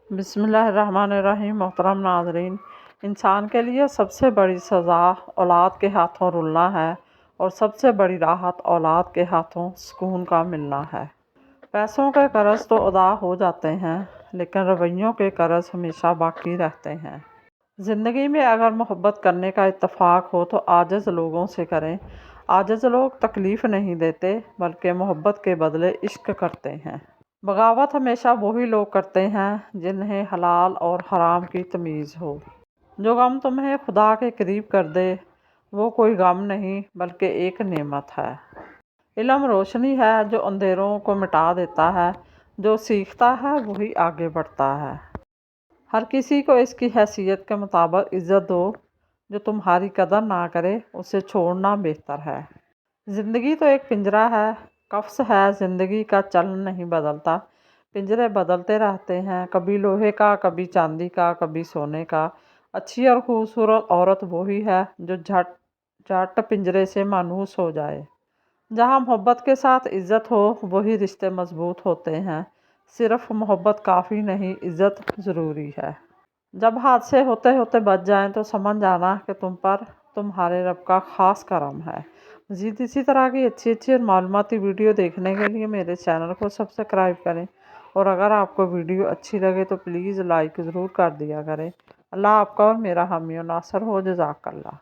بسم اللہ الرحمن الرحیم۔ محترم ناظرین، انسان کے لیے سب سے بڑی سزا اولاد کے ہاتھوں رلنا ہے اور سب سے بڑی راحت اولاد کے ہاتھوں سکون کا ملنا ہے۔ پیسوں کے قرض تو ادا ہو جاتے ہیں لیکن رویوں کے قرض ہمیشہ باقی رہتے ہیں۔ زندگی میں اگر محبت کرنے کا اتفاق ہو تو عاجز لوگوں سے کریں۔ عاجز لوگ تکلیف نہیں دیتے بلکہ محبت کے بدلے عشق کرتے ہیں۔ بغاوت ہمیشہ وہی لوگ کرتے ہیں جنہیں حلال اور حرام کی تمیز ہو۔ جو غم تمہیں خدا کے قریب کر دے وہ کوئی غم نہیں بلکہ ایک نعمت ہے۔ علم روشنی ہے جو اندھیروں کو مٹا دیتا ہے۔ جو سیکھتا ہے وہی آگے بڑھتا ہے۔ ہر کسی کو اس کی حیثیت کے مطابق عزت دو۔ جو تمہاری قدر نہ کرے اسے چھوڑنا بہتر ہے۔ زندگی تو ایک پنجرہ ہے، قفس ہے زندگی کا چلن نہیں بدلتا۔ پنجرے بدلتے رہتے ہیں، کبھی لوہے کا، کبھی چاندی کا، کبھی سونے کا۔ اچھی اور خوبصورت عورت وہی ہے جو جھٹ پنجرے سے مانوس ہو جائے۔ جہاں محبت کے ساتھ عزت ہو وہی رشتے مضبوط ہوتے ہیں۔ صرف محبت کافی نہیں، عزت ضروری ہے۔ جب حادثے ہوتے ہوتے بچ جائیں تو سمجھ جانا کہ تم پر تمہارے رب کا خاص کرم ہے۔ مزید اسی طرح کی اچھی اور معلوماتی ویڈیو دیکھنے کے لیے میرے چینل کو سبسکرائب کریں، اور اگر آپ کو ویڈیو اچھی لگے تو پلیز لائک ضرور کر دیا کریں۔ اللہ آپ کا اور میرا حامی و ناصر ہو۔ جزاک اللہ۔